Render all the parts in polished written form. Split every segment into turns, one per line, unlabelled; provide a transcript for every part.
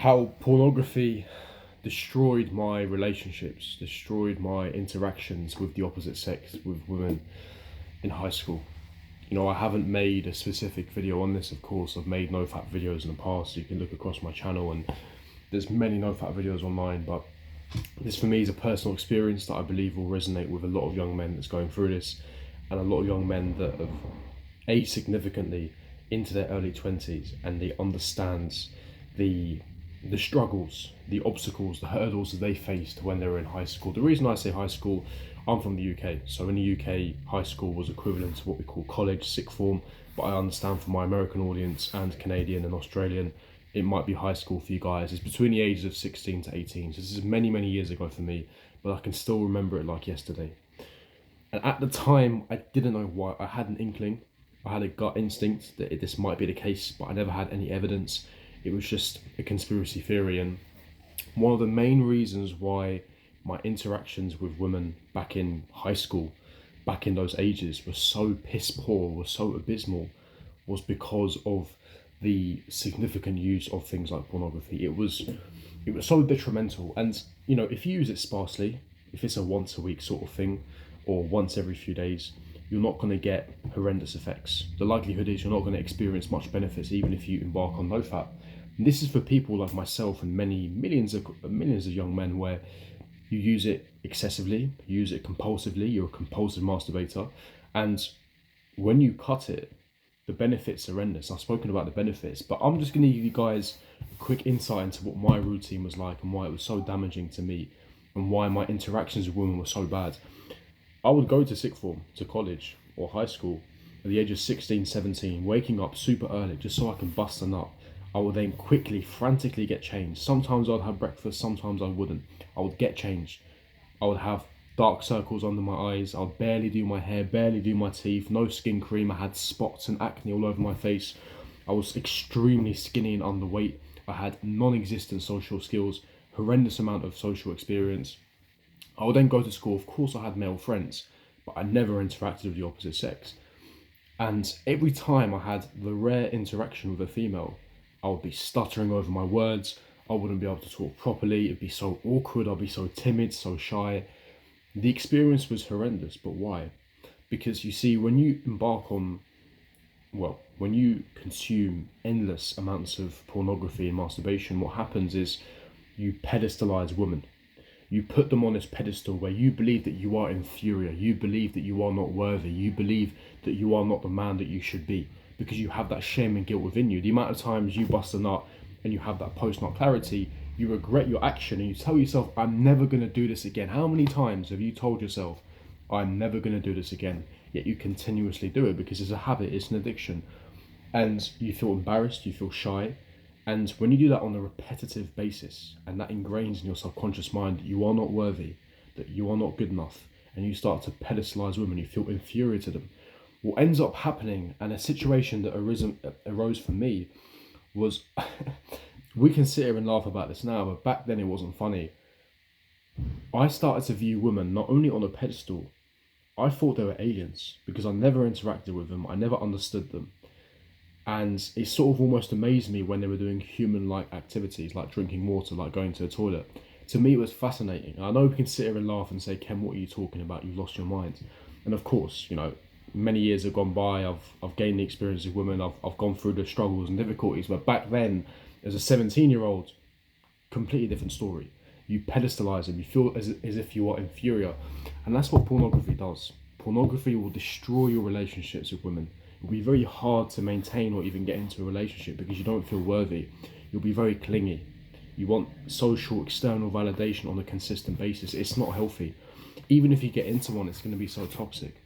how pornography destroyed my relationships, destroyed my interactions with the opposite sex, with women in high school. You know, I haven't made a specific video on this, of course. I've made no-fap videos in the past, so you can look across my channel and there's many no-fap videos online, but this for me is a personal experience that I believe will resonate with a lot of young men that's going through this, and a lot of young men that have aged significantly into their early 20s, and they understand the struggles, the obstacles, the hurdles that they faced when they were in high school. The reason I say high school, I'm from the UK, so in the UK, high school was equivalent to what we call college, sixth form, but I understand from my American audience and Canadian and Australian, it might be high school for you guys. It's between the ages of 16 to 18, so this is many, many years ago for me, but I can still remember it like yesterday. And at the time, I didn't know why. I had an inkling, I had a gut instinct that this might be the case, but I never had any evidence. It was just a conspiracy theory. And one of the main reasons why my interactions with women back in high school, back in those ages, were so piss poor, were so abysmal, was because of the significant use of things like pornography. It was so detrimental. And you know, if you use it sparsely, if it's a once a week sort of thing, or once every few days, you're not going to get horrendous effects. The likelihood is you're not going to experience much benefits even if you embark on no-fap. And this is for people like myself and many millions of young men, where you use it excessively, you use it compulsively, you're a compulsive masturbator, and when you cut it, the benefits are endless. I've spoken about the benefits, but I'm just going to give you guys a quick insight into what my routine was like and why it was so damaging to me and why my interactions with women were so bad. I would go to sixth form, to college or high school at the age of 16, 17, waking up super early just so I can bust a nut. I would then quickly, frantically get changed. Sometimes I'd have breakfast, sometimes I wouldn't. I would get changed. I would have dark circles under my eyes. I would barely do my hair, barely do my teeth, no skin cream. I had spots and acne all over my face. I was extremely skinny and underweight. I had non-existent social skills, horrendous amount of social experience. I would then go to school. Of course, I had male friends, but I never interacted with the opposite sex. And every time I had the rare interaction with a female, I would be stuttering over my words. I wouldn't be able to talk properly. It'd be so awkward. I'd be so timid, so shy. The experience was horrendous, but why? Because you see, when you embark on, well, when you consume endless amounts of pornography and masturbation, what happens is you pedestalize women. You put them on this pedestal where you believe that you are inferior, you believe that you are not worthy, you believe that you are not the man that you should be, because you have that shame and guilt within you. The amount of times you bust a nut and you have that post-nut clarity, you regret your action and you tell yourself, I'm never going to do this again. How many times have you told yourself, I'm never going to do this again? Yet you continuously do it because it's a habit, it's an addiction. And you feel embarrassed, you feel shy. And when you do that on a repetitive basis, and that ingrains in your subconscious mind that you are not worthy, that you are not good enough, and you start to pedestalize women, you feel inferior to them. What ends up happening, and a situation that arose for me, was we can sit here and laugh about this now, but back then it wasn't funny. I started to view women not only on a pedestal, I thought they were aliens because I never interacted with them, I never understood them. And it sort of almost amazed me when they were doing human-like activities, like drinking water, like going to the toilet. To me, it was fascinating. I know we can sit here and laugh and say, Ken, what are you talking about? You've lost your mind. And of course, you know, many years have gone by. I've gained the experience with women. I've gone through the struggles and difficulties. But back then, as a 17-year-old, completely different story. You pedestalize them. You feel as if you are inferior. And that's what pornography does. Pornography will destroy your relationships with women. It'll be very hard to maintain or even get into a relationship because you don't feel worthy. You'll be very clingy. You want social external validation on a consistent basis. It's not healthy. Even if you get into one, it's going to be so toxic.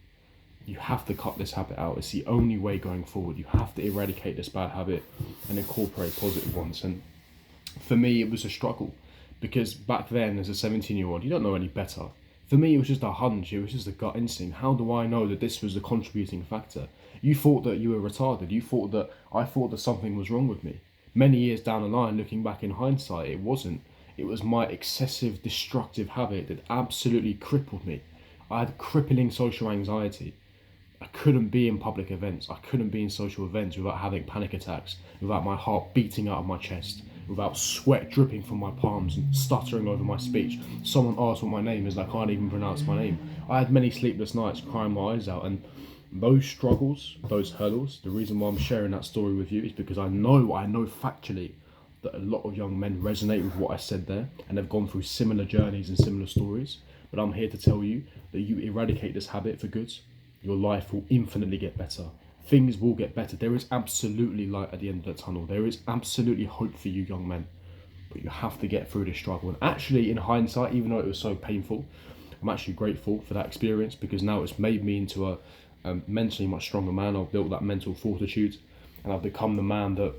You have to cut this habit out. It's the only way going forward. You have to eradicate this bad habit and incorporate positive ones. And for me, it was a struggle because back then, as a 17-year-old, you don't know any better. For me, it was just a hunch. It was just a gut instinct. How do I know that this was the contributing factor? You thought that you were retarded. I thought that something was wrong with me. Many years down the line, looking back in hindsight, it wasn't. It was my excessive destructive habit that absolutely crippled me. I had crippling social anxiety. I couldn't be in public events. I couldn't be in social events without having panic attacks, without my heart beating out of my chest, without sweat dripping from my palms and stuttering over my speech. Someone asked what my name is, and I can't even pronounce my name. I had many sleepless nights crying my eyes out, and those struggles, those hurdles, the reason why I'm sharing that story with you is because I know factually that a lot of young men resonate with what I said there and have gone through similar journeys and similar stories. But I'm here to tell you that you eradicate this habit for good, your life will infinitely get better. Things will get better. There is absolutely light at the end of the tunnel. There is absolutely hope for you young men. But you have to get through this struggle. And actually, in hindsight, even though it was so painful, I'm actually grateful for that experience, because now it's made me into a mentally much stronger man. I've built that mental fortitude, and I've become the man that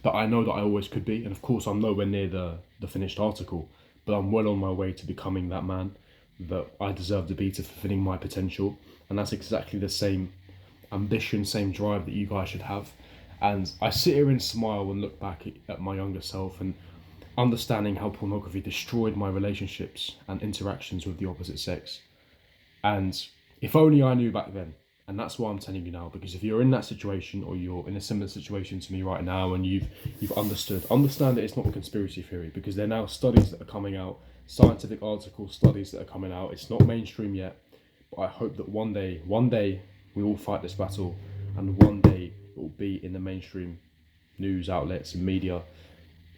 I know that I always could be. And of course, I'm nowhere near the finished article, but I'm well on my way to becoming that man that I deserve to be, to fulfilling my potential. And that's exactly the same ambition, same drive that you guys should have. And I sit here and smile and look back at my younger self and understanding how pornography destroyed my relationships and interactions with the opposite sex. And if only I knew back then. And that's why I'm telling you now, because if you're in that situation, or you're in a similar situation to me right now, and you've understand that it's not a conspiracy theory, because there are now studies that are coming out, scientific articles, studies that are coming out. It's not mainstream yet, but I hope that one day we will fight this battle, and one day it will be in the mainstream news outlets and media,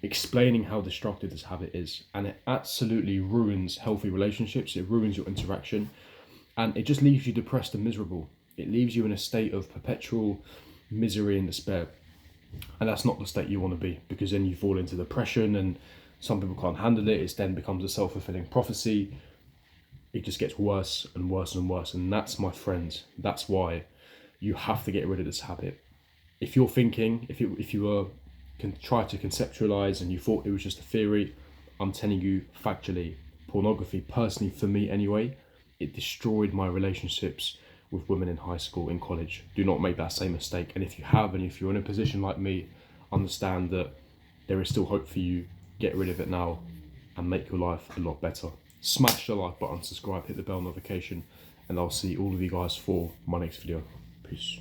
explaining how destructive this habit is. And it absolutely ruins healthy relationships, it ruins your interaction, and it just leaves you depressed and miserable. It leaves you in a state of perpetual misery and despair. And that's not the state you want to be, because then you fall into depression, and some people can't handle it. It then becomes a self-fulfilling prophecy. It just gets worse and worse and worse. And that's, my friends, that's why you have to get rid of this habit. If you're thinking, if you can try to conceptualize and you thought it was just a theory, I'm telling you factually, pornography, personally for me anyway, it destroyed my relationships with women in high school, in college. Do not make that same mistake. And if you have, and if you're in a position like me, understand that there is still hope for you. Get rid of it now and make your life a lot better. Smash the like button, subscribe, hit the bell notification, and I'll see all of you guys for my next video. Peace.